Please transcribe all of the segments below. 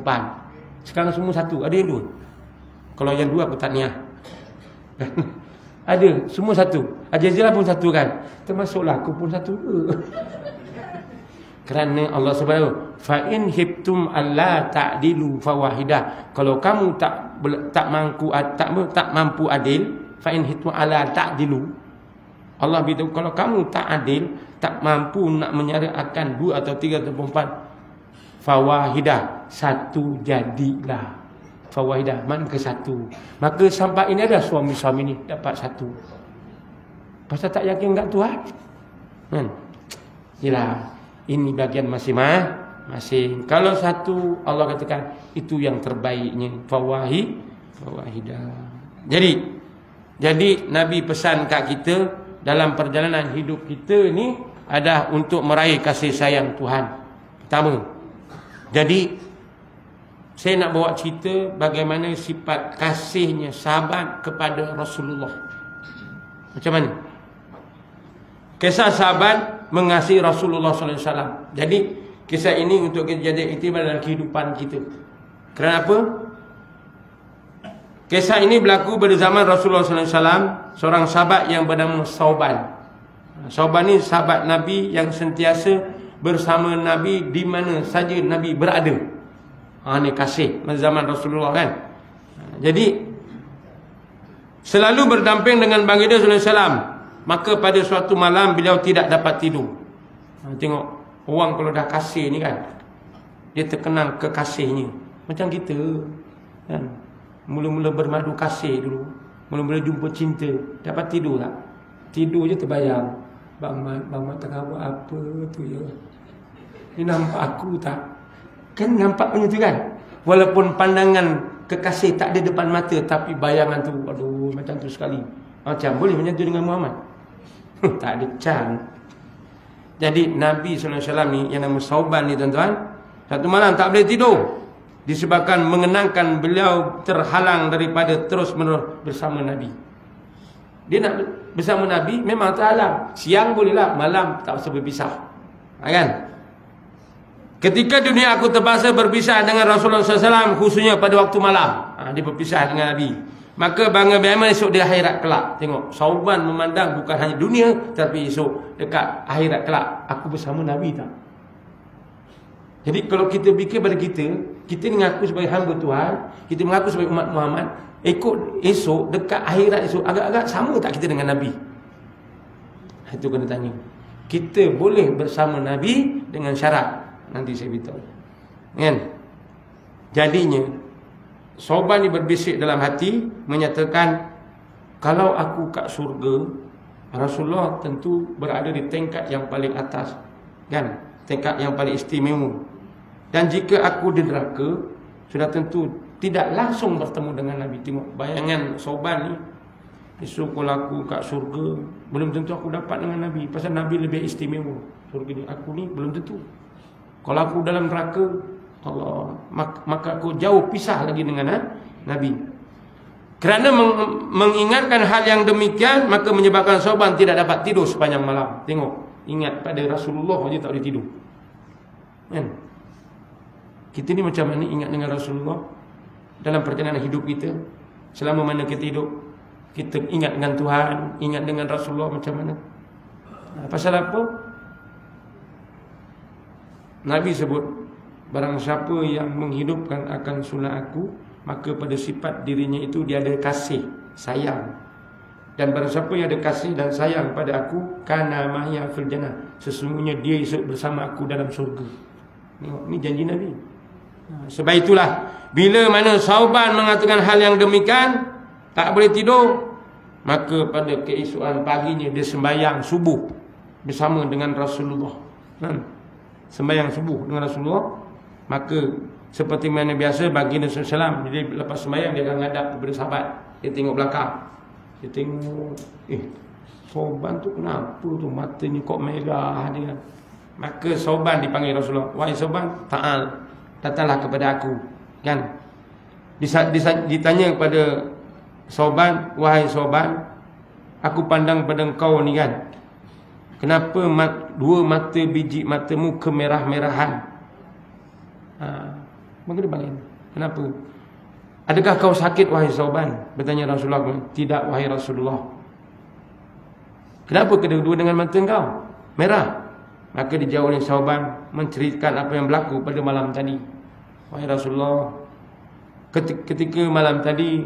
perempuan. Sekarang semua satu, ada yang dua. Kalau yang dua aku tak niat. Ada, semua satu. Ajazilah pun satu kan. Termasuklah aku pun satu. Kerana Allah Subhanahu, fa in hibtum alla ta'dilu fawahidah. Kalau kamu tak mampu adil, fa in hibtum alla ta'dilu. Allah beritahu kalau kamu tak adil, tak mampu nak menyariatkan dua atau tiga atau empat, fawahidah, satu jadilah. Fawahidah, mana ke satu. Maka sampai ini ada suami-suami ni dapat satu. Pasal tak yakin kat Tuhan. Kan? Yalah, ini bagian masing-masing. Kalau satu, Allah katakan itu yang terbaiknya. Fawahidah. Jadi Nabi pesan kat kita dalam perjalanan hidup kita ni adalah untuk meraih kasih sayang Tuhan. Pertama. Jadi saya nak bawa cerita bagaimana sifat kasihnya sahabat kepada Rasulullah. Macam mana? Kisah sahabat mengasihi Rasulullah SAW. Jadi kisah ini untuk kita jadi iktibar dalam kehidupan kita. Kenapa? Kisah ini berlaku pada zaman Rasulullah SAW. Seorang sahabat yang bernama Sauban. Sauban ni sahabat Nabi yang sentiasa bersama Nabi di mana saja Nabi berada. Ini kasih zaman Rasulullah kan. Jadi selalu berdamping dengan baginda sallallahu alaihi wasallam. Maka pada suatu malam beliau tidak dapat tidur. Tengok orang kalau dah kasih ni kan, dia terkenang kekasihnya. Macam kita kan, mula-mula bermadu kasih dulu, mula-mula jumpa cinta, dapat tidur tak? Tidur je terbayang, Bang Mat tengah buat apa tu ya. Ni nampak aku tak? Kan nampak macam tu kan. Walaupun pandangan kekasih tak ada depan mata, tapi bayangan tu, aduh macam tu sekali. Macam boleh macam tu dengan Muhammad? Tak ada can. Jadi Nabi SAW ni yang nama Sauban ni tuan-tuan, satu malam tak boleh tidur disebabkan mengenangkan beliau terhalang daripada terus menerus bersama Nabi. Dia nak bersama Nabi memang terhalang. Siang bolehlah, malam tak usah berpisah. Kan? Ketika dunia aku terpaksa berpisah dengan Rasulullah SAW, khususnya pada waktu malam, dia berpisah dengan Nabi. Maka bagaimana esok dia akhirat kelak. Tengok, Sauban memandang bukan hanya dunia, tapi esok dekat akhirat kelak, aku bersama Nabi tak? Jadi kalau kita fikir pada kita mengaku sebagai hamba Tuhan, kita mengaku sebagai umat Muhammad, esok dekat akhirat esok, agak-agak sama tak kita dengan Nabi? Itu kena tanya. Kita boleh bersama Nabi dengan syarat. Nanti saya beritahu. Kan? Jadinya Sauban ni berbisik dalam hati, menyatakan kalau aku kat surga, Rasulullah tentu berada di tingkat yang paling atas. Kan? Tingkat yang paling istimewa. Dan jika aku di neraka, sudah tentu tidak langsung bertemu dengan Nabi. Tengok bayangan Sauban ni. Esok kalau aku kat surga, belum tentu aku dapat dengan Nabi. Pasal Nabi lebih istimewa. Surga ni, aku ni belum tentu. Kalau aku dalam neraka, Allah, maka aku jauh pisah lagi dengan Nabi. Kerana mengingatkan hal yang demikian, maka menyebabkan Sauban tidak dapat tidur sepanjang malam. Tengok, ingat pada Rasulullah saja tak boleh tidur. Kan? Kita ni macam mana ingat dengan Rasulullah dalam perjalanan hidup kita? Selama mana kita hidup, kita ingat dengan Tuhan, ingat dengan Rasulullah macam mana? Pasal apa? Nabi sebut, barang siapa yang menghidupkan akan sunnah aku, maka pada sifat dirinya itu dia ada kasih, sayang. Dan barang siapa yang ada kasih dan sayang pada aku, kana ma'ya fil jannah, sesungguhnya dia esok bersama aku dalam surga. Ini janji Nabi. Sebab itulah bila mana Sauban mengatakan hal yang demikian, tak boleh tidur, maka pada keesokan paginya dia sembahyang subuh bersama dengan Rasulullah. Sembahyang subuh dengan Rasulullah. Maka seperti mana biasa baginda SAW, jadi lepas sembahyang dia akan menghadap kepada sahabat. Dia tengok belakang, dia tengok, Sauban tu kenapa tu matanya kok merah dia. Maka Sauban dipanggil Rasulullah, wahai Sauban, ta'al, datanglah kepada aku. Kan? Ditanya kepada Sauban, wahai Sauban, aku pandang pada engkau ni kan, kenapa dua mata biji matamu kemerah-merahan? Maka dia balik. Kenapa? Adakah kau sakit wahai Sauban? Bertanya Rasulullah. Tidak wahai Rasulullah. Kenapa kedua-dua dengan mata kau merah? Maka dijawab oleh Sauban menceritakan apa yang berlaku pada malam tadi. Wahai Rasulullah, ketika malam tadi,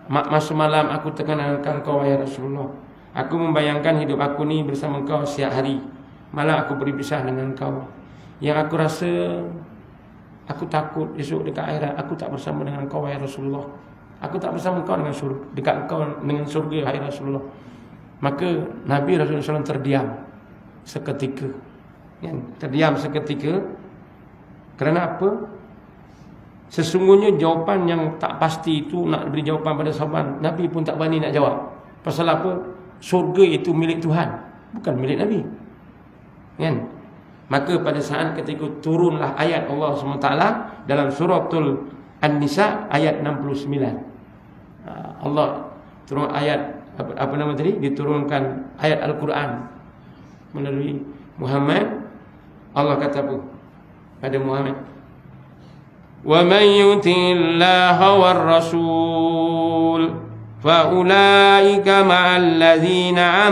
masa malam aku terkenalkan kau wahai Rasulullah. Aku membayangkan hidup aku ni bersama kau setiap hari. Malah aku berpisah dengan kau. Yang aku rasa, aku takut esok dekat akhirat aku tak bersama dengan kau wahai Rasulullah. Aku tak bersama kau dengan surga, dekat kau dengan surga wahai Rasulullah. Maka Nabi Rasulullah SAW terdiam seketika. Terdiam seketika. Kerana apa? Sesungguhnya jawapan yang tak pasti itu nak beri jawapan pada sahabat, Nabi pun tak berani nak jawab. Pasal apa? Surga itu milik Tuhan, bukan milik Nabi. Kan? Maka pada saat ketika turunlah ayat Allah SWT dalam suratul An-Nisa ayat 69. Allah turun ayat apa nama tadi? Diturunkan ayat Al-Quran melalui Muhammad. Allah kata apa pada Muhammad? Wa man yuti'illaha war rasul fa ulaika ma'al ladzina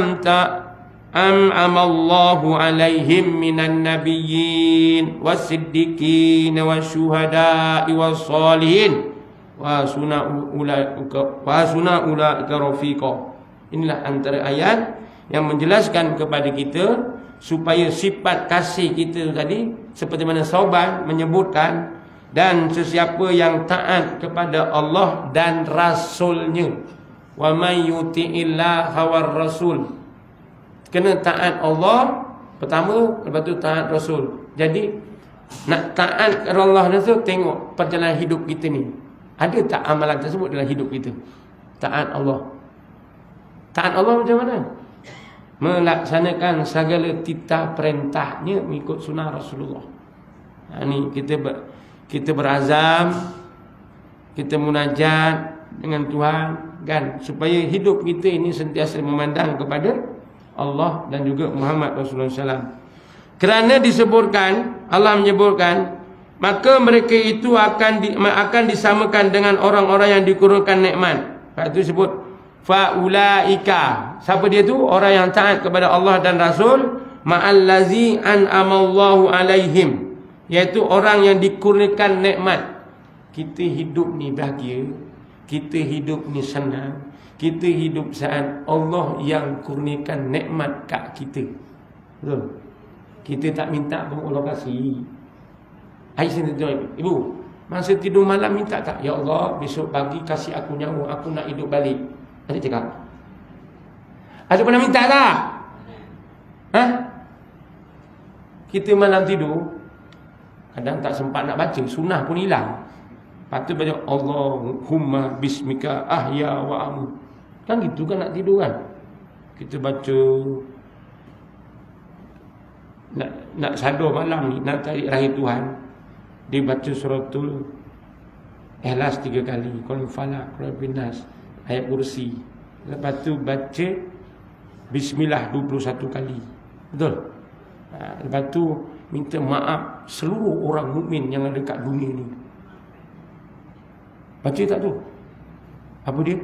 an'amallahu 'alaihim minan nabiyyin was-siddiqin wasyuhada'i was-shalihin wa sunna ulaika rafiqa. Inilah antara ayat yang menjelaskan kepada kita supaya sifat kasih kita tadi seperti mana Sauban menyebutkan, dan sesiapa yang taat kepada Allah dan Rasulnya. Wa may yuti'illaha war rasul. Kena taat Allah pertama, lepas tu taat Rasul. Jadi nak taat kepada Allah Rasul, tengok perjalanan hidup kita ni. Ada tak amalan tersebut dalam hidup kita? Taat Allah. Taat Allah macam mana? Melaksanakan segala titah perintahnya mengikut sunnah Rasulullah. Ini kita berazam, kita munajat dengan Tuhan, kan, supaya hidup kita ini sentiasa memandang kepada Allah dan juga Muhammad Rasulullah SAW. Kerana disebutkan, Allah menyebutkan, maka mereka itu akan disamakan dengan orang-orang yang dikurniakan nikmat. Lepas itu disebut faulaika. Siapa dia tu? Orang yang taat kepada Allah dan Rasul, ma'allazi an'amallahu alaihim, iaitu orang yang dikurniakan nikmat. Kita hidup ni bahagia, kita hidup ni senang, kita hidup saat Allah yang kurniakan nikmat kat kita. Betul? Kita tak minta pun Allah kasih. Aisyah tuan ibu, masa tidur malam minta tak? Ya Allah, besok pagi kasih aku nyawa, aku nak hidup balik. Nanti cakap. Ada pernah minta tak? Ha? Kita malam tidur kadang tak sempat nak baca, sunnah pun hilang. Lepas tu baca Allahumma bismika ahya wa amut. Kan gitu kan nak tidur kan? Kita baca nak sadar malam ni, nak cari rahim Tuhan. Dia baca suratul Ikhlas 3 kali, Qul Falaq, Qul Nas, ayat kursi. Lepas tu baca bismillah 21 kali. Betul? Lepas tu minta maaf seluruh orang mukmin yang ada kat dunia ni. Baca tak tu? Apa dia?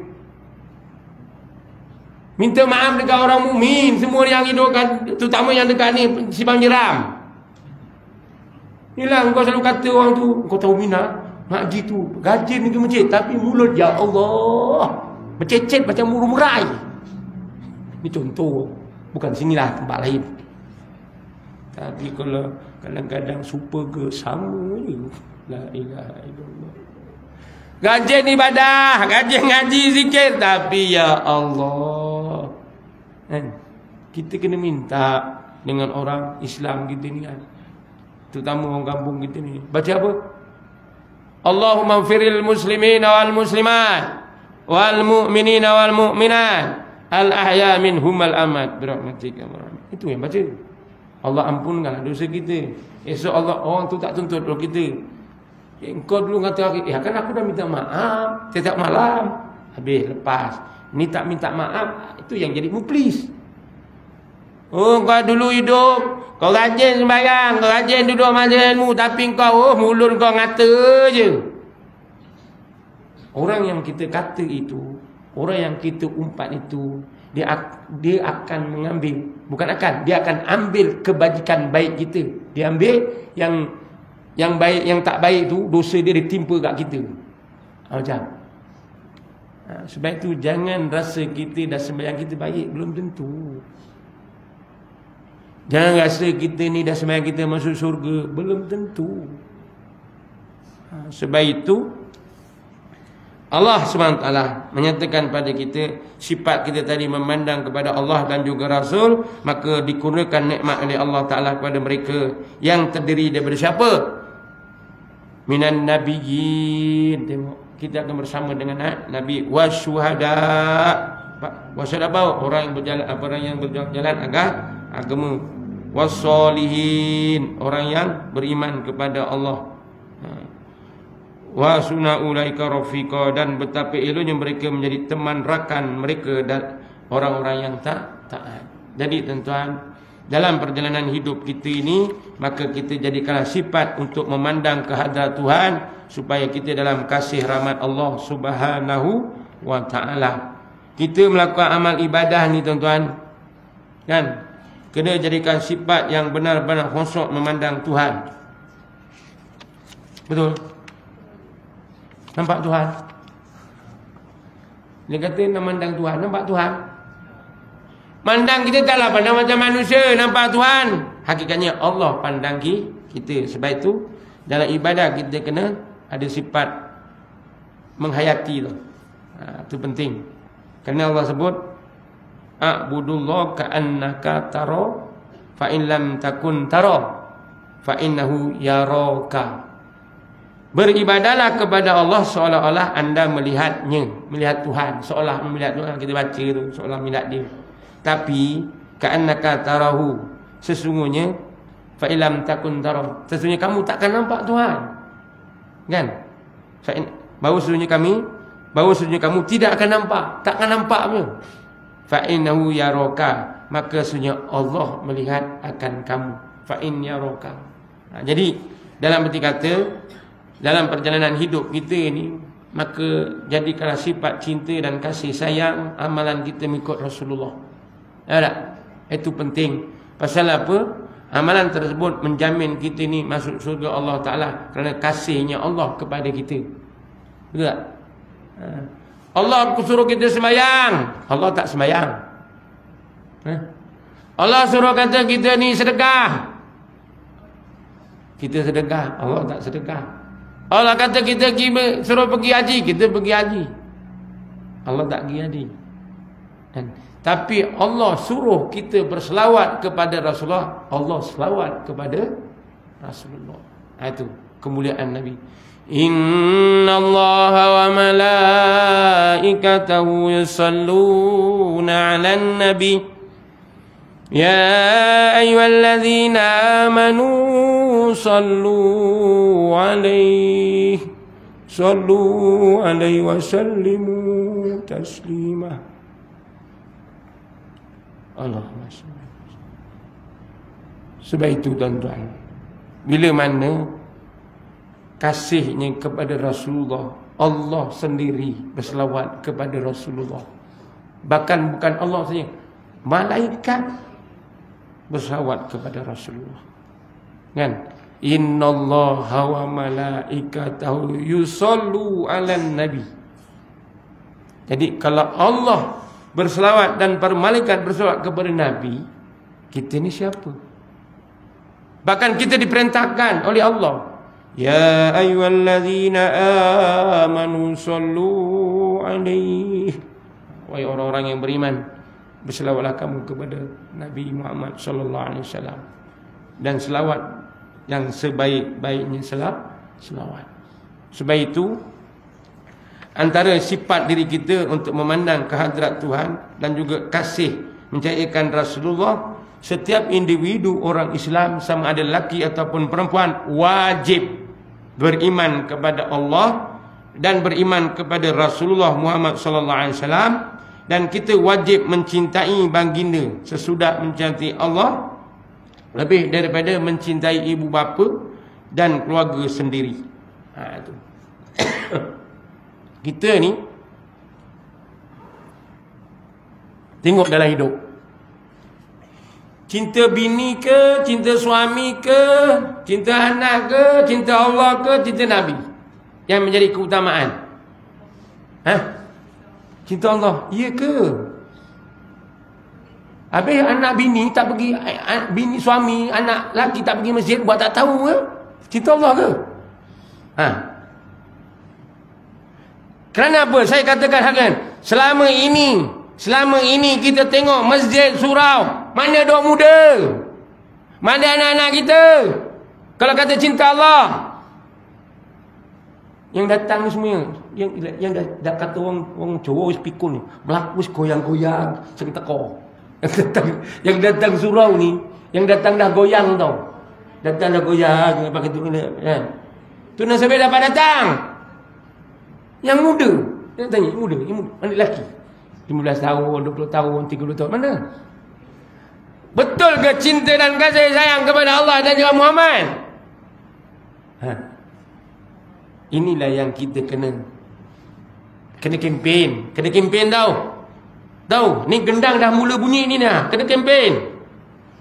Minta maaf dekat orang mukmin semua yang hidup kat, terutama yang dekat ni Simpang Jeram. Inilah engkau selalu kata orang tu, kau tahu Mina nak pergi tu rajin pergi masjid, tapi mulut ya Allah bercecet macam burung merai. Ini contoh, bukan sinilah, tempat lain. Tapi kalau kadang-kadang super ke sama je. La ilaha illallah. Rajin ibadah, rajin ngaji zikir, tapi ya Allah, kita kena minta dengan orang Islam kita ni kan, terutama orang kampung kita ni. Baca apa? Allahumma firil muslimina wal muslimat wal mu'minina wal mu'minat al ahya minhum al amat birahmatika. Itu yang baca. Allah ampunkanlah dosa kita. Esok Allah, orang tu tak tuntut kalau kita. Engkau dulu kata, kan aku dah minta maaf setiap malam. Habis lepas ni tak minta maaf, itu yang jadi muflis. Oh, kau dulu hidup, kau rajin sembahyang, kau rajin duduk majlis ilmu, tapi kau mulut kau ngata je. Orang yang kita kata itu, orang yang kita umpat itu, dia akan mengambil, bukan akan, dia akan ambil kebajikan baik kita. Dia ambil yang baik, yang tak baik tu, dosa dia ditimpa kat kita. Macam. Sebab itu jangan rasa kita dah sembahyang kita baik, belum tentu. Jangan rasa kita ni dah sembahyang kita masuk syurga, belum tentu. Sebab itu Allah SWT menyatakan pada kita, sifat kita tadi memandang kepada Allah dan juga Rasul, maka dikurniakan nikmat oleh Allah Ta'ala kepada mereka yang terdiri daripada siapa? Minan nabiyyin. Tengok, kita akan bersama dengan Nabi wasyuhada. Wasyuhada apa? Orang yang berjalan agama. Wassolihin, orang yang beriman kepada Allah. Wa sunna ulaika rafiqa, dan betapa eloknya mereka menjadi teman rakan mereka dan orang-orang yang taat. Jadi tuan-tuan, dalam perjalanan hidup kita ini, maka kita jadikanlah sifat untuk memandang kehadrat Tuhan, supaya kita dalam kasih rahmat Allah Subhanahu wa ta'ala. Kita melakukan amal ibadah ni tuan-tuan, kan, kena jadikan sifat yang benar-benar khusyuk memandang Tuhan. Betul? Nampak Tuhan? Dia kata nak mandang Tuhan. Nampak Tuhan? Mandang kita taklah pandang macam manusia. Nampak Tuhan? Hakikatnya Allah pandang kita. Sebab itu dalam ibadah kita kena ada sifat menghayati tu. Itu penting. Kerana Allah sebut, a'budullah ka'annaka tara, fa in lam takun tara, fa innahu yaraka. Beribadahlah kepada Allah seolah-olah anda melihatnya, melihat Tuhan, seolah melihat Tuhan. Kita baca tu seolah melihat dia. Tapi ka'annaka tarahu, sesungguhnya fa illam takun tara, sesungguhnya kamu takkan nampak Tuhan. Kan? Bahawa sesungguhnya kamu tidak akan nampak, takkan nampak pun. Fa innahu yaraka, maka sesungguhnya Allah melihat akan kamu. Fa in yaraka. Jadi dalam berarti kata, dalam perjalanan hidup kita ini, maka jadikanlah sifat cinta dan kasih sayang amalan kita mengikut Rasulullah. Tak? Itu penting. Pasal apa? Amalan tersebut menjamin kita ni masuk surga Allah Ta'ala kerana kasihnya Allah kepada kita. Betul tak? Allah suruh kita sembahyang, Allah tak sembahyang. Allah suruh kata kita ni sedekah, kita sedekah, Allah tak sedekah. Allah kata kita suruh pergi haji, kita pergi haji, Allah tak pergi haji. Tapi Allah suruh kita berselawat kepada Rasulullah, Allah selawat kepada Rasulullah. Itu kemuliaan Nabi. Inna Allaha wa malaikatahu yusalluna 'alan nabi ya ayyuhalladzina amanu sallu 'alaihi wa sallimu taslima. Allahumma salli. Sebab itu tuan-tuan, bila mana kasihnya kepada Rasulullah, Allah sendiri berselawat kepada Rasulullah. Bahkan bukan Allah saja, malaikat berselawat kepada Rasulullah. Kan? Innallaha wa malaikatahu yusallu 'alan nabi. Jadi kalau Allah berselawat dan para malaikat berselawat kepada Nabi, kita ni siapa? Bahkan kita diperintahkan oleh Allah, ya ayyuhalladzina amanu sallu 'alaihi. Wahai orang-orang yang beriman, berselawatlah kamu kepada Nabi Muhammad sallallahu alaihi wasallam, dan selawat yang sebaik-baiknya selawat. Sebab itu antara sifat diri kita untuk memandang kehadrat Tuhan dan juga kasih mencairkan Rasulullah, setiap individu orang Islam, sama ada lelaki ataupun perempuan, wajib beriman kepada Allah dan beriman kepada Rasulullah Muhammad sallallahu alaihi wasallam, Dan kita wajib mencintai baginda sesudah mencintai Allah lebih daripada mencintai ibu bapa dan keluarga sendiri. Itu. Kita ni tengok dalam hidup, cinta bini ke, cinta suami ke, cinta anak ke, cinta Allah ke, cinta Nabi yang menjadi keutamaan? Cinta Allah, iya ke? Habis anak bini tak pergi, bini suami, anak lelaki tak pergi masjid, buat tak tahu ke? Cinta Allah ke? Kerana apa? Saya katakan selama ini kita tengok masjid surau, mana dok muda? Mana anak-anak kita? Kalau kata cinta Allah, yang datang ni semua, yang dah kata orang Jawa wis pikun ni, berlaku wis goyang-goyang seketekor. Yang datang surau ni, yang datang dah goyang tau. Datang dah goyang pakai tu kan. Tu nasabah dapat datang. Yang muda, dia tanya, muda, mana lelaki? 15 tahun, 20 tahun, 30 tahun, mana? Betul ke cinta dan kasih sayang kepada Allah dan juga Muhammad? Inilah yang kita kena kempen. Kena kempen tahu. Ni gendang dah mula bunyi ni dah. Kena kempen.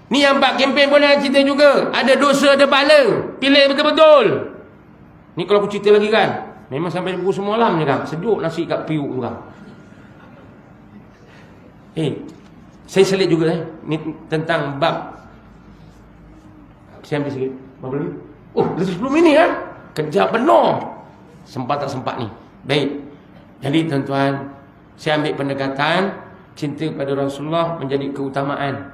Ni yang bak kempen pun ada cerita juga. Ada dosa, ada pahala. Pilih betul-betul. Ni kalau aku cerita lagi kan, memang sampai pukul semalam je kan. Sejuk nasi kat periuk tu kan. Saya selit juga ni tentang bab. Saya ambil sikit. Berapa lagi? Dah 10 minit kan? Kerja penuh. Sempat tak sempat ni. Baik. Jadi tuan-tuan, saya ambil pendekatan cinta pada Rasulullah menjadi keutamaan.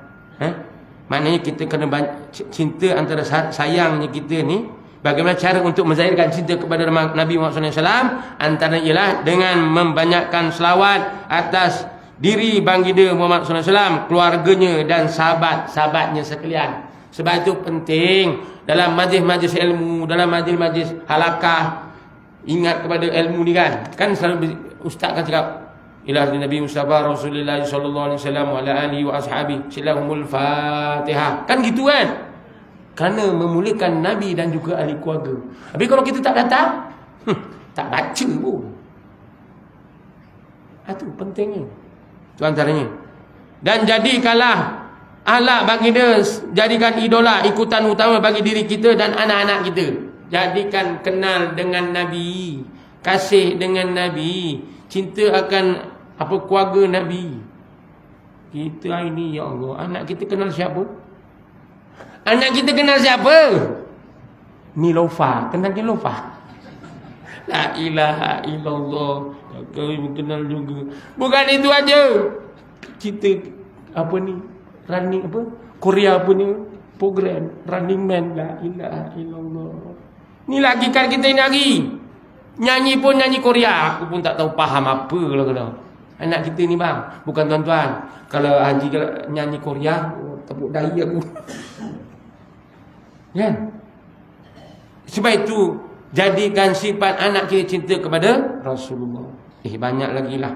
Maknanya kita kena cinta antara sayangnya kita ni. Bagaimana cara untuk menzahirkan cinta kepada Nabi Muhammad SAW? Antara ialah dengan membanyakkan selawat atas diri baginda Muhammad SAW, keluarganya dan sahabat-sahabatnya sekalian. Sebab itu penting dalam majlis-majlis ilmu, dalam majlis-majlis halakah, ingat kepada ilmu ni kan. Kan selalu ustaz kan cakap, ila Nabi Mustafa Rasulullah sallallahu alaihi wasallam wa ala alihi wa ashabi silahumul Fatihah. Kan gitu kan? Kerana memuliakan Nabi dan juga ahli keluarga. Tapi kalau kita tak datang, tak baca pun. Itu pentingnya. Itu antaranya. Dan jadikanlah ahlak baginda, jadikan idola, ikutan utama bagi diri kita dan anak-anak kita. Jadikan kenal dengan Nabi, kasih dengan Nabi, cinta akan keluarga Nabi. Kita ini ya Allah, anak kita kenal siapa? Anak kita kenal siapa? Ni Lofa, kenal ke Lofa? La ilaha illallah. Kau kenal juga. Bukan itu aja. Kita running Korea punya program Running Man. La ilaha illallah. Ni lagi kan kita ni lagi. Nyanyi pun nyanyi Korea. Aku pun tak tahu faham apa lah kena. Anak kita ni bang, bukan tuan-tuan. Kalau haji nyanyi Korea, tepuk dahi aku. Kan? Sebab itu jadikan sifat anak kita cinta kepada Rasulullah. Banyak lagi lah.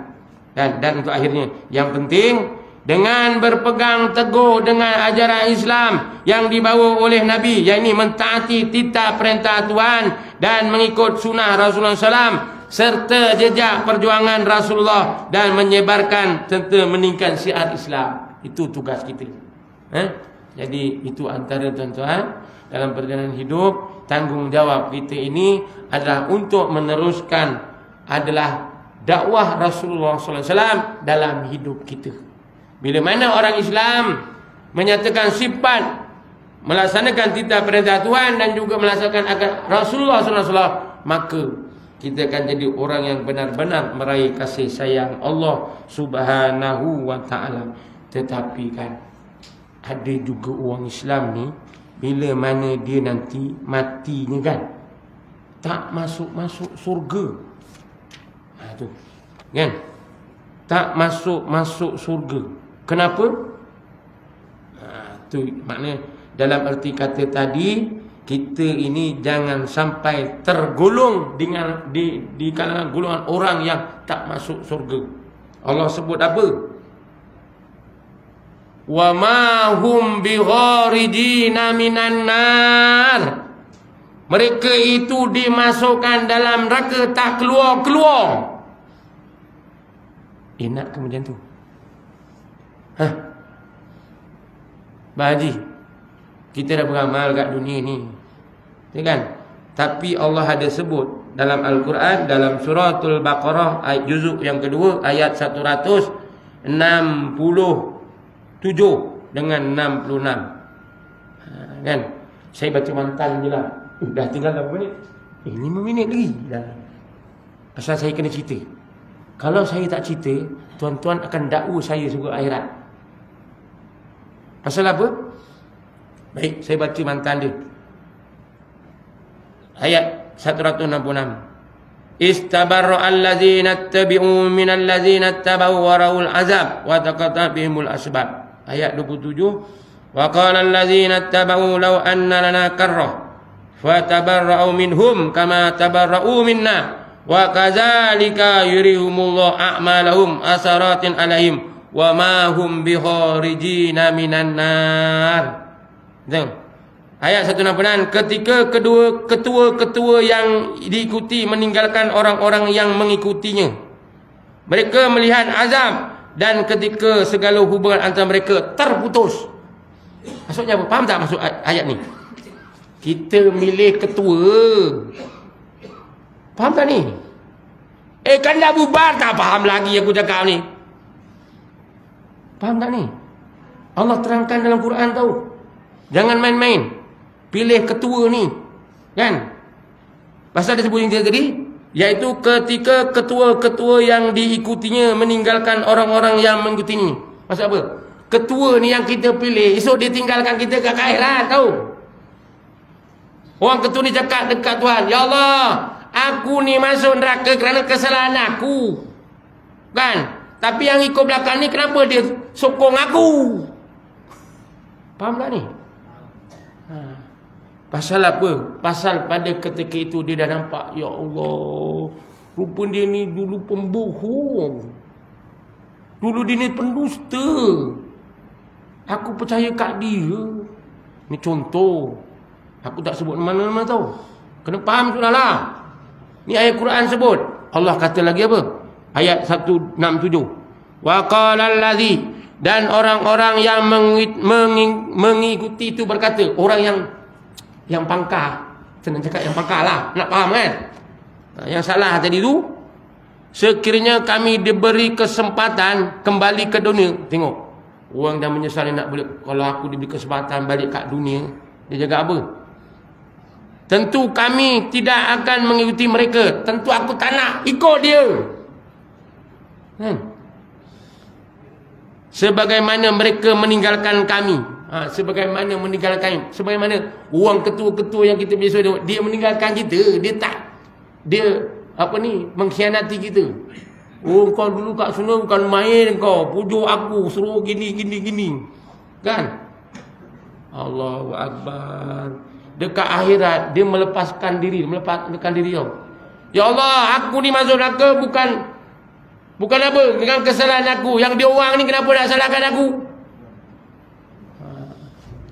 Dan untuk akhirnya, yang penting dengan berpegang teguh dengan ajaran Islam yang dibawa oleh Nabi, yang ini mentaati titah perintah Tuhan dan mengikut sunnah Rasulullah SAW, serta jejak perjuangan Rasulullah dan menyebarkan serta meningkatkan syiar Islam. Itu tugas kita. Jadi itu antara tuan-tuan dalam perjalanan hidup, tanggungjawab kita ini adalah untuk meneruskan adalah dakwah Rasulullah SAW dalam hidup kita. Bila mana orang Islam menyatakan sifat melaksanakan titah perintah Tuhan dan juga melaksanakan akan Rasulullah SAW, maka kita akan jadi orang yang benar-benar meraih kasih sayang Allah Subhanahu wa ta'ala. Tetapi kan ada juga orang Islam ni, bila mana dia nanti matinya kan, tak masuk surga. Tu kan, tak masuk surga. Kenapa? Tu maknanya dalam arti kata tadi, kita ini jangan sampai tergolong dengan di kalangan golongan orang yang tak masuk surga. Allah sebut apa? Wa ma hum bigharijina minan nar. Mereka itu dimasukkan dalam neraka tak keluar-keluar. Nak ke macam tu? Pak Haji, kita dah beramal kat dunia ni, ya kan? Tapi Allah ada sebut dalam Al-Quran, dalam suratul Baqarah juzuk yang kedua ayat 167 dengan 66. Kan? Saya baca mantan je lah. Dah tinggal berapa minit? 5 minit lagi dah. Pasal saya kena cerita. Kalau saya tak cerita, tuan-tuan akan dakwa saya surga akhirat. Pasal apa? Baik, saya baca mantan dia. Ayat 166. Istabarra allazina tabi'u minal ladzina tabau wa raul azab wa taqata bihimul asbab. Ayat 27. Wa qala allazina tabau law anna lana karrah fa tabarra'u minhum kama tabarra'u minna wa kadzalika yurihumullahu a'malahum asaratin alaihim wa ma hum bikharijina minan nar. Tengok. Ayat 166, ketika kedua ketua-ketua yang diikuti meninggalkan orang-orang yang mengikutinya, mereka melihat azab, dan ketika segala hubungan antara mereka terputus. Maksudnya apa? Faham tak maksud ayat ni? Kita milih ketua. Faham tak ni? Kan dah bubar, tak faham lagi aku cakap ni. Faham tak ni? Allah terangkan dalam Quran tahu. Jangan main-main. Pilih ketua ni, kan? Pasal dia sebut yang tadi, iaitu ketika ketua-ketua yang diikutinya meninggalkan orang-orang yang mengikutinya. Maksud apa? Ketua ni yang kita pilih, esok dia tinggalkan kita ke akhirat, tahu? Orang ketua ni cakap dekat Tuhan, ya Allah, aku ni masuk neraka kerana kesalahan aku, kan? Tapi yang ikut belakang ni kenapa dia sokong aku? Faham tak ni? Pasal apa? Pasal pada ketika itu dia dah nampak, ya Allah, rupa dia ni dulu pembohong, dulu dia ni pendusta, aku percaya kat dia. Ni contoh. Aku tak sebut mana-mana tau. Kena faham sudahlah. Ni ayat Quran sebut. Allah kata lagi apa? Ayat 167. Wa qala allazi, dan orang-orang yang mengikuti itu berkata, orang yang pangkah, senang cakap yang pangkah lah, nak faham kan? Yang salah tadi tu, sekiranya kami diberi kesempatan kembali ke dunia. Tengok, orang dah menyesal nak balik. Kalau aku diberi kesempatan balik kat dunia, dia jaga apa? Tentu kami tidak akan mengikuti mereka. Tentu aku tak nak ikut dia, kan? Sebagaimana mereka meninggalkan kami. Sebagaimana meninggalkan kami. Sebagaimana orang ketua-ketua yang kita biasa tengok, dia meninggalkan kita. Dia mengkhianati kita. Oh, kau dulu kat sana bukan main, kau pujuk aku, suruh gini, kan? Allahu Akbar. Dekat akhirat dia melepaskan diri tau. Ya Allah, aku ni masuk neraka bukan apa, dengan kesalahan aku. Yang dia orang ni kenapa nak salahkan aku?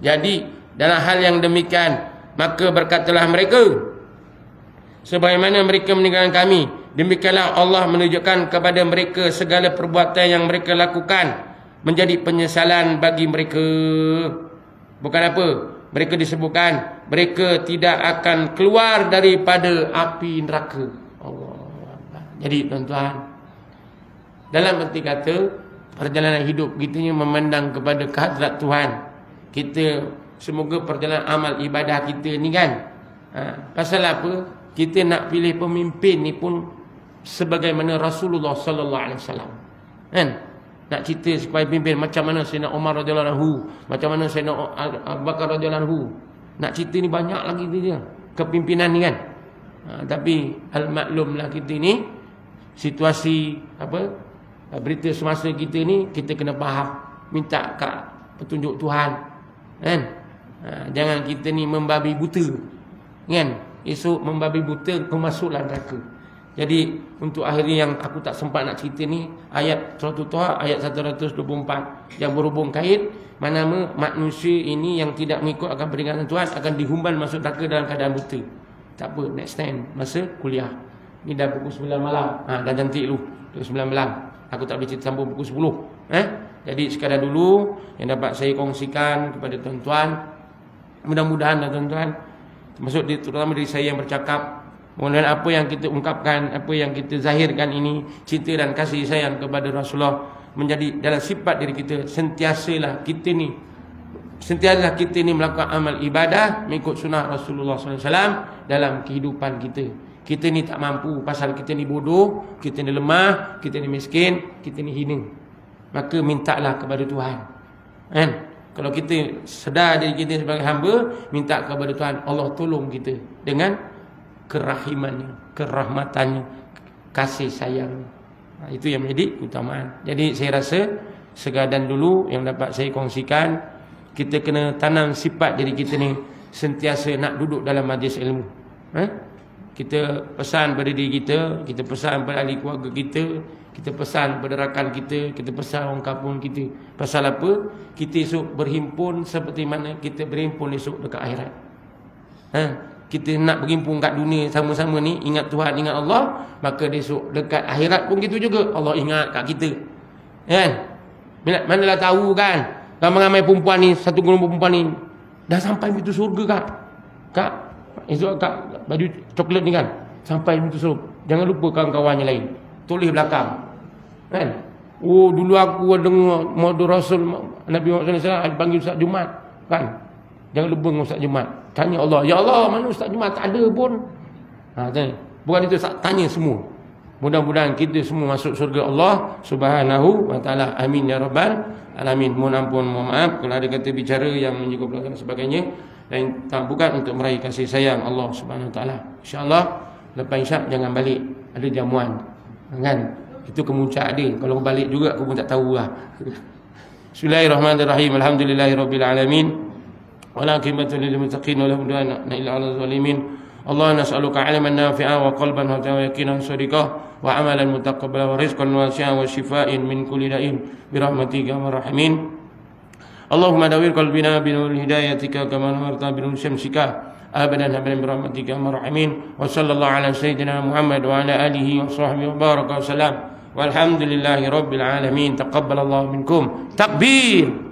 Jadi dalam hal yang demikian, maka berkatalah mereka, sebagaimana mereka meninggalkan kami, demikianlah Allah menunjukkan kepada mereka segala perbuatan yang mereka lakukan menjadi penyesalan bagi mereka. Bukan apa? Mereka disebutkan mereka tidak akan keluar daripada api neraka. Allah. Jadi tuan-tuan, dalam arti kata, perjalanan hidup kita ni memandang kepada kehadrat Tuhan. Kita semoga perjalanan amal ibadah kita ni kan, pasal apa? Kita nak pilih pemimpin ni pun sebagaimana Rasulullah sallallahu alaihi wasallam, kan? Nak cerita supaya pimpin macam mana Sayyidina Umar radhiyallahu anhu, macam mana Sayyidina Abu Bakar radhiyallahu anhu. Nak cerita ni banyak lagi dia kepimpinan ni kan. Tapi al-maklumlah kita ni situasi berita semasa kita ni, kita kena faham, minta kat petunjuk Tuhan, kan? Jangan kita ni membabi buta, kan? Esok membabi buta kau masuklah neraka. Jadi untuk akhirnya yang aku tak sempat nak cerita ni, ayat surah Taha ayat 124 yang berhubung kait mana manusia ini yang tidak mengikut akan peringatan Tuhan akan dihumban masuk neraka dalam keadaan buta. Tak apa, next time masa kuliah. Ni dah pukul 9 malam. Dah cantik lu. Pukul 9 malam. Aku tak boleh cerita sambung pukul 10. Jadi sekadar dulu yang dapat saya kongsikan kepada tuan-tuan. Mudah-mudahan tuan-tuan, termasuk terutama dari saya yang bercakap, mudah-mudahan apa yang kita ungkapkan, apa yang kita zahirkan ini, cinta dan kasih sayang kepada Rasulullah menjadi dalam sifat diri kita. Sentiasalah kita ni melakukan amal ibadah mengikut sunnah Rasulullah SAW dalam kehidupan kita. Kita ni tak mampu pasal kita ni bodoh, kita ni lemah, kita ni miskin, kita ni hina. Maka mintalah kepada Tuhan. Kan? Kalau kita sedar diri kita sebagai hamba, minta kepada Tuhan, Allah tolong kita dengan kerahimannya, kerahmatannya, kasih sayang. Itu yang menjadi keutamaan. Jadi saya rasa segadan dulu yang dapat saya kongsikan. Kita kena tanam sifat diri kita ni sentiasa nak duduk dalam majlis ilmu. Kita pesan pada diri kita, kita pesan pada ahli keluarga kita pesan pada rakan kita pesan orang kampung kita. Pasal apa? Kita esok berhimpun seperti mana kita berhimpun esok dekat akhirat. Kita nak berhimpun kat dunia sama-sama ni, ingat Tuhan, ingat Allah, maka esok dekat akhirat pun gitu juga. Allah ingat kat kita. Kan? Manalah tahu kan? Ramai-ramai perempuan ni, satu golongan perempuan ni dah sampai pintu surga kak. Esok kak baju coklat ni kan, sampai pintu surga. Jangan lupa kawan-kawannya lain. Tulis belakang. Kan? Oh, dulu aku dengar Muhammad Rasul Nabi Muhammad SAW panggil Ustaz Jumat. Kan? Jangan lupa dengan Ustaz Jumat. Tanya Allah, ya Allah, mana Ustaz Jumat? Tak ada pun. Tanya. Bukan itu, tanya semua. Mudah-mudahan kita semua masuk surga Allah Subhanahu wa ta'ala. Amin ya rabbal alamin. Mohon ampun, mohon maaf kalau ada kata bicara yang menyinggung belakang dan sebagainya, dan bukan untuk meraih kasih sayang Allah Subhanahu wa ta'ala. InsyaAllah lepas isyak jangan balik, ada jamuan. Kan? Itu kemuncak dia. Kalau balik juga aku pun tak tahu lah. Bismillahirrahmanirrahim. Alhamdulillahirabbil alamin. Wala aqibatu lil muttaqin wa la udwana illa 'alal zalimin. Allah nas'aluka 'ilman nafi'an wa qalban hadiyan wa yaqinan shadiqah wa 'amalan mutaqabbalan wa rizqan wasi'an wa shifaa'in min kulli da'in bi rahmatika ya arhamin. Allahumma dawwir qalbina bi nuril hidayatika kama nawarta bi nur syamsika abadan abadan bi rahmatika ya arhamin. Wa sallallahu ala sayyidina Muhammad wa ala alihi wa sahbihi wa baraka wa salam. Walhamdulillahi rabbil alamin. Taqabbalallahu minkum. Takbir.